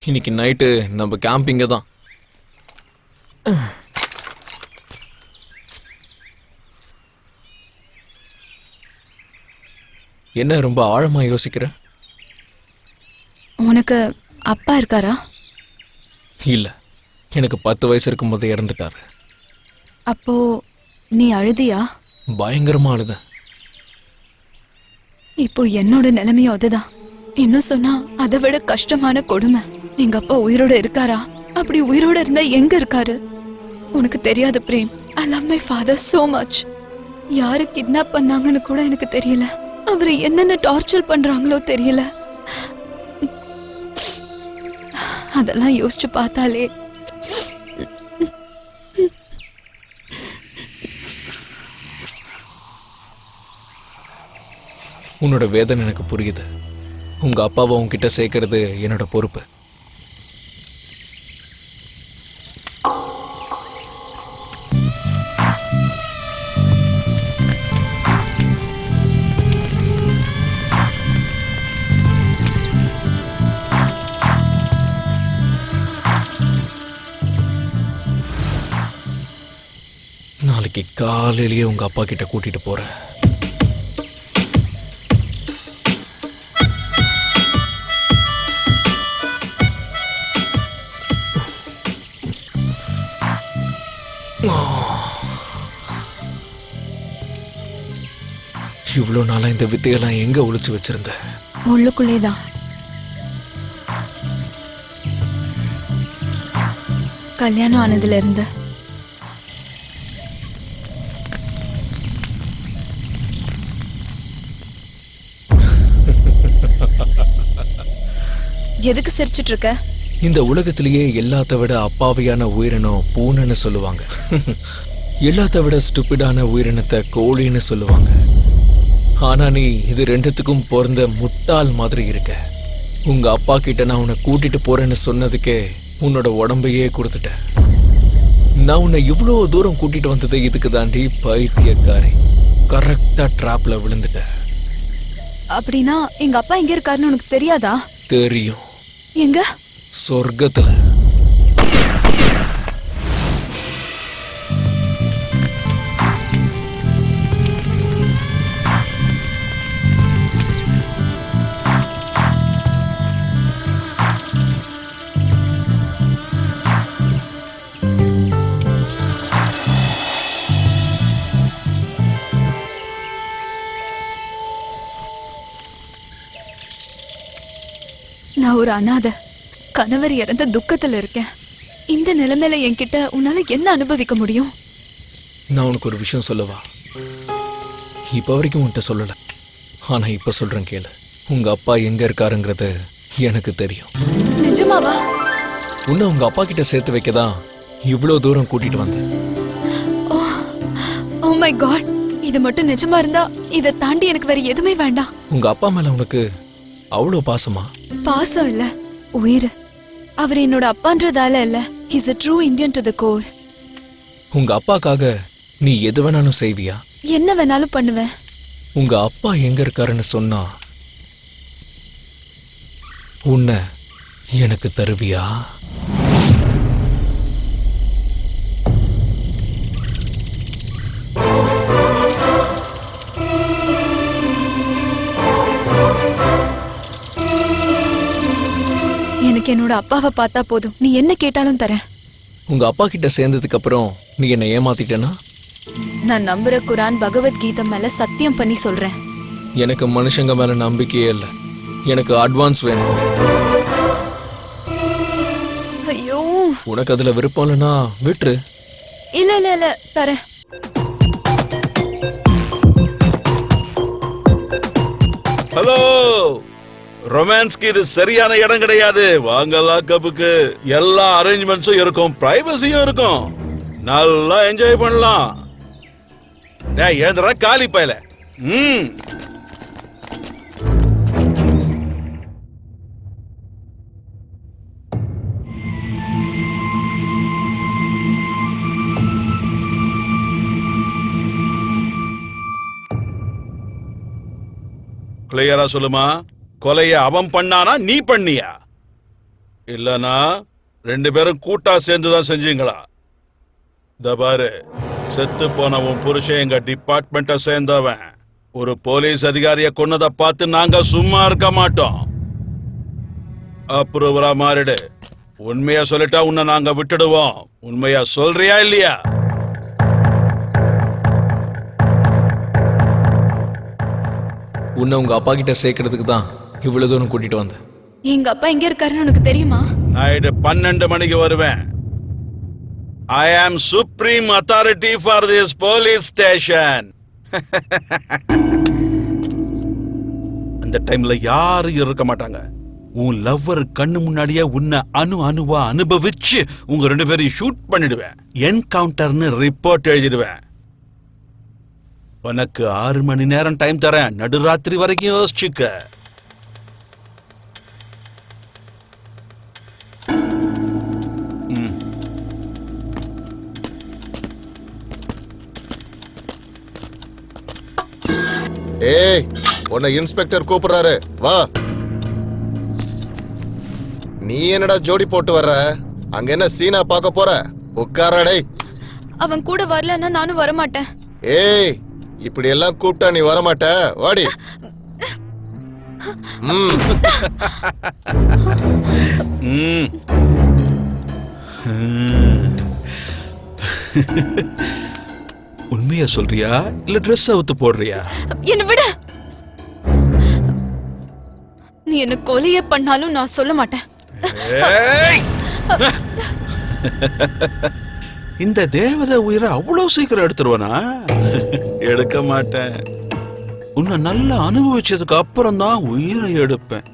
இன்னைக்கு நைட்டு நம்ம கேம்பிங்க தான். என்ன ரொம்ப ஆழமா யோசிக்கிற? உனக்கு அப்பா இருக்காரா? இல்ல, எனக்கு 10 வயசு இருக்கும் போது இறந்துட்டாரு. அப்போ நீ அழுதியா? பயங்கரமா அழுதேன். இப்போ என்னோட நிலைமையும் அதுதான். இன்னும் சொன்னா அதை விட கஷ்டமான கொடுமை. எங்க அப்பா உயிரோட இருக்காரா? அப்படி உயிரோட இருந்தா எங்க இருக்காரு? உனக்கு தெரியாது Prem, I love my father so much. யாரு கிட்னாப் பண்ணாங்கன்னு கூட எனக்கு தெரியல. அவரை என்னென்ன டார்ச்சர் பண்றாங்களோ தெரியல. அதெல்லாம் யோசிச்சு பார்த்தாலே உன்னோட வேதனை எனக்கு புரியுது. உங்க அப்பாவை உன்கிட்ட சேர்க்கறது என்னோட பொறுப்பு. நாளைக்கு காலையிலேயே உங்க அப்பா கிட்ட கூட்டிட்டு போறேன். இவ்வளவு நாளா இந்த வித்தையெல்லாம் எங்க ஒளிச்சு வச்சிருந்த? உள்ளுக்குள்ளேதான். கல்யாணம் ஆனதுல இருந்து. எதுக்கு சிரிச்சிட்டு இருக்க? இந்த உலகத்திலேயே எல்லாத்த விட அப்பாவியான உயிரினம் பூனைன்னு சொல்லுவாங்க. எல்லாத்த விட ஸ்டூபிடான உயிரினத்தை கோழின்னு சொல்லுவாங்க. ஆனா நீ இது ரெண்டுத்துக்கும் பிறந்த முட்டாள் மாதிரி இருக்க. உங்க அப்பா கிட்ட நான் உன்னை கூட்டிட்டு போறேன்னு சொன்னதுக்கே உன்னோட உடம்பையே கொடுத்துட்ட. நான் உன்னை இவ்வளோ தூரம் கூட்டிட்டு வந்தது இதுக்கு தாண்டி, பைத்தியக்காரி. கரெக்டா டிராப்ல விழுந்துட்ட. அப்படின்னா எங்க அப்பா எங்க இருக்காருன்னு உனக்கு தெரியாதா? தெரியும். எங்க? சொர்க்கத்துல. நான் ஒரு அனாதை. கணவர் இறந்த துக்கத்துல இருக்கேன். இந்த நிலைமையில என்கிட்ட உன்னால என்ன அனுபவிக்க முடியும்? நான் உனக்கு ஒரு விஷயம் சொல்லவா? இப்ப வரைக்கும் உன்கிட்ட சொல்லல, ஆனா இப்ப சொல்றேன் கேளு. உங்க அப்பா எங்க இருக்காருங்கிறது எனக்கு தெரியும். நிஜமாவா? உன்னை உங்க அப்பா கிட்ட சேர்த்து வைக்கதான் இவ்வளோ தூரம் கூட்டிட்டு வந்தேன். ஓ மை காட், இது மட்டும் நிஜமா இருந்தா இதை தாண்டி எனக்கு வேற எதுவுமே வேண்டாம். உங்க அப்பா மேல உனக்கு அவ்வளோ பாசமா? பாசம் இல்ல, உயிர். அவர் என்னோட அப்பான்றதால இல்ல, he's a true Indian to the core. உங்க அப்பாக்காக நீ எது வேணாலும் செய்வியா? என்ன வேணாலும் பண்ணுவேன். உங்க அப்பா எங்க இருக்காருன்னு சொன்னா உன்னை எனக்கு தருவியா? எனக்கு என்னோட அப்பாவை பார்த்தா போதும், நீ என்ன கேட்டாலும் தரேன். உங்க அப்பா கிட்ட சேர்ந்ததுக்கு அப்புறம் நீ என்னை ஏமாத்திட்டேனா? நான் நம்புற குரான் பகவத்கீதை மேல சத்தியம் பண்ணி சொல்றேன். எனக்கு மனுஷங்க மேல நம்பிக்கையே இல்லை. எனக்கு அட்வான்ஸ் வேணும். ஐயோ, உனக்கு அதுல விருப்பம் இல்லைன்னா விட்டுரு. இல்ல இல்ல இல்ல, தரேன். ஹலோ, ரொமான்ஸ்க்கு இது சரியான இடம் கிடையாது. வாங்க லாக்கப்புக்கு. எல்லா அரேஞ்ச்மெண்ட்ஸும் இருக்கும், பிரைவசியும் இருக்கும். நல்லா என்ஜாய் பண்ணலாம். டேய் எழுந்துடா காலி பயல. கிளியரா சொல்லுமா, கொலைய அவன் பண்ணானா நீ பண்ணியா? இல்லனா 2 பேரும் கூட்டா சேர்ந்துதான் செஞ்சீங்களா? இந்த பாரு, செத்து போன உன் புருஷன் எங்க டிபார்ட்மெண்ட்டை சேர்ந்தவன். ஒரு போலீஸ் அதிகாரியை கொன்னதை பார்த்து நாங்க சும்மா இருக்க மாட்டோம். அப்ரூவரா மாறிடு. உண்மையா சொல்லிட்டா உன்னை நாங்க விட்டுடுவோம். உண்மையா சொல்றியா இல்லையா? உன்னை உங்க அப்பா கிட்ட சேர்க்கறதுக்கு தான் இவ்வளவு தூரம் கூட்டிட்டு வந்தேன். எங்க அப்பா எங்க இருக்காருன்னு உனக்கு தெரியுமா? நைட்டு 12 மணிக்கு வருவேன். ஐ ஆம் supreme authority for this police station. அந்த டைம்ல யாரும் இருக்க மாட்டாங்க. உன் லவ்வர் கண்ணு முன்னாடியே உன்னை அணுவா அனுபவிச்சு உங்க 2 பேரையும் ஷூட் பண்ணிடுவேன். என்கவுண்டர்னு ரிப்போர்ட் எழுதிடுவேன். உனக்கு 6 மணி நேரம் டைம் தரேன். நடுராத்திரி வரைக்கும் யோசிச்சுக்க. ஏய், உன்னை இன்ஸ்பெக்டர் கூப்பிடுறாரு, வா. நீ என்னடா ஜோடி போட்டு வர்ற? அங்க என்ன சீனா பார்க்க போற? உட்காரடே. அவன் கூட வரலன்னா நானும் வரமாட்டேன். ஏய், இப்படி எல்லாம் கூப்பிட்டா நீ வரமாட்ட, வாடி. உண்மையா சொல்றியா இல்ல ட்ரெஸ் அவுத்து போடுறியா? என்ன விட. நீ என்ன கொலையே பண்ணாலும் நான் சொல்ல மாட்டேன். இந்த தேவதை உயிரை அவ்வளவு சீக்கிரம் எடுத்துருவனா? எடுக்க மாட்டேன். உன்னை நல்லா அனுபவிச்சதுக்கு அப்புறம் தான் உயிரை எடுப்பேன்.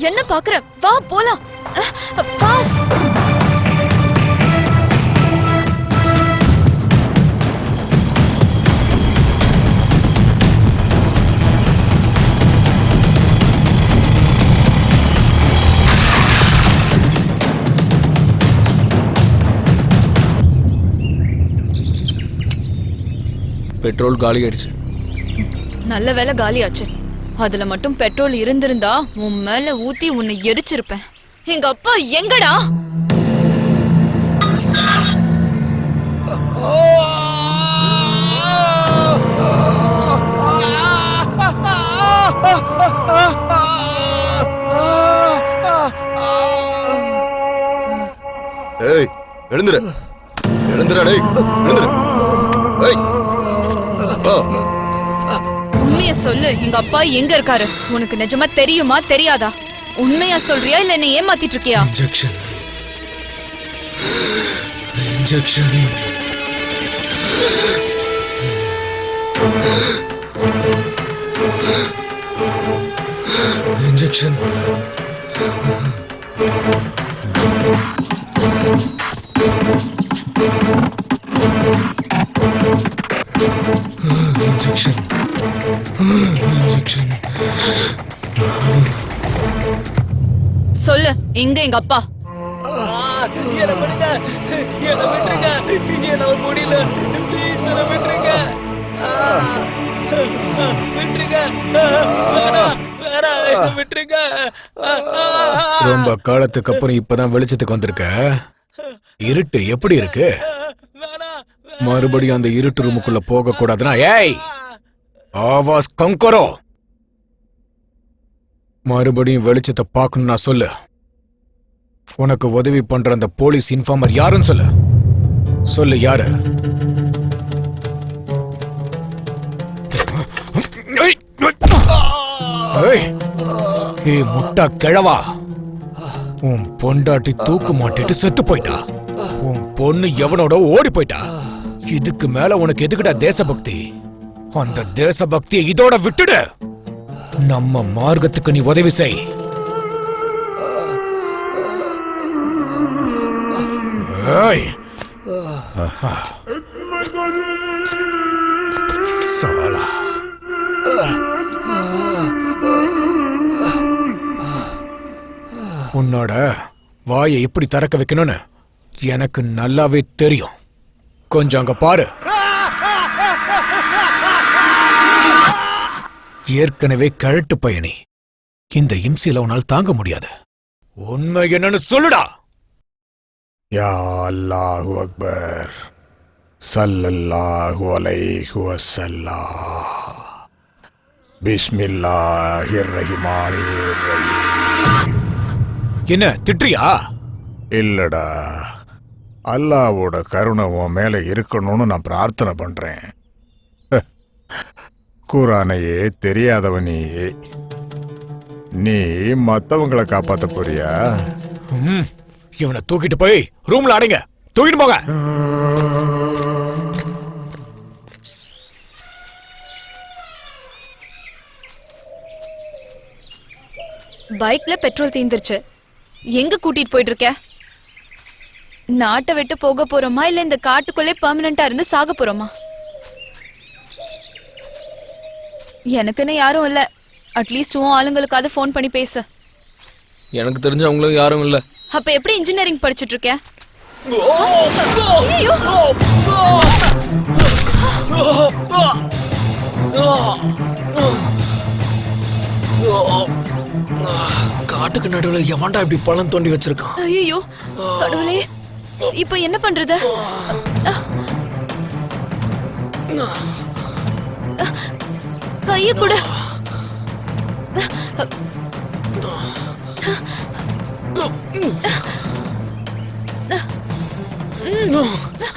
என்ன பாக்குற? வா போலாம். ஃபாஸ்ட். பெட்ரோல் காலி ஆயிடுச்சு. நல்ல வேலை காலியாச்சு. அதுல மட்டும் பெட்ரோல் இருந்திருந்தா உன் மேல ஊத்தி உன்னை எரிச்சிருப்பேன். எங்க அப்பா எங்கடா? ஏய், எழுந்துரு. எழுந்துடா டேய், எழுந்துரு. ஏய், வா. உண்மைய சொல்லு, எங்க அப்பா எங்க இருக்காரு? உனக்கு நிஜமா தெரியுமா தெரியாதா? உண்மையா சொல்றியா இல்ல என்ன ஏமாத்திட்டு இருக்கியா? Injection injection injection injection injection. சொல்லு, எங்க எங்க அப்பா? என்ன பண்ணுங்க, என்ன விட்டுருங்க, என்ன முடியல, ப்ளீஸ் என்ன விட்டுருங்க, விட்டுருங்க, வேணாம் வேணாம் விட்டுருங்க. ரொம்ப காலத்துக்கு அப்புறம் இப்பதான் வெளிச்சத்துக்கு வந்திருக்க. இருட்டு எப்படி இருக்கு? மறுபடியும் அந்த இருட்டு ரூமுக்குள்ள போக கூடாதுன்னா ஏய் ஆவாஸ் கங்கரோ, மறுபடியும் வெளிச்சத்தை பார்க்கணும்னா சொல்லு. உனக்கு உதவி பண்ற அந்த போலீஸ் இன்ஃபார்மர் யாருன்னு சொல்லு. சொல்லு யாரு? முட்டா கிழவா, உன் பொண்டாட்டி தூக்கு மாட்டிட்டு செத்து போயிட்டா. உன் பொண்ணு எவனோட ஓடி போயிட்டா. இதுக்கு மேல உனக்கு எதுக்குடா தேசபக்தி? அந்த தேசபக்தியை இதோட விட்டுடு. நம்ம மார்க்கத்துக்கு நீ உதவி செய். சாலா. உன்னோட வாயை எப்படி திறக்க வைக்கணும்னு எனக்கு நல்லாவே தெரியும். கொஞ்சம் அங்க பாரு. ஏற்கனவே கழட்டு பயணி. இந்த இம்சையில உன்னால் தாங்க முடியாது. உண்மை என்னன்னு சொல்லுடா. யா அல்லாஹு அக்பர் ஸல்லல்லாஹு அலைஹி வஸல்லம். பிஸ்மில்லாஹிர் ரஹ்மானிர் ரஹீம். என்ன திட்டுறியா? இல்லடா, அல்லாஹ்வோட கருணை உன் மேல இருக்கணும்னு நான் பிரார்த்தனை பண்றேன். குரானையே தெரியாதவனே நீ மத்தவங்களை காப்பாத்த போறியா? இவனை தூக்கிட்டு போய் ரூம்ல அடைங்க. தூக்கிட்டு போங்க. பைக்ல பெட்ரோல் தீந்துருச்சு. எங்க கூட்டிட்டு போயிட்டு இருக்க? நாட்டை விட்டு போக போறோமா இல்ல இந்த காட்டுக்குள்ளே பெர்மனண்டா இருந்து சாக போறோமா? எனக்குன்னு யாரும் இல்ல. அட்லீஸ்ட் உன் ஆளுங்களுக்காவது ஃபோன் பண்ணி பேசு. எனக்கு தெரிஞ்சவங்களும் யாரும் இல்ல. அப்ப எப்படி இன்ஜினியரிங் படிச்சிட்டு இருக்க? காட்டுக்கு நடுவுல எவன்டா இப்படி பழம் தோண்டி வச்சிருக்கான்? ஐயோ கடவுளே, இப்ப என்ன பண்றது? கைய கூட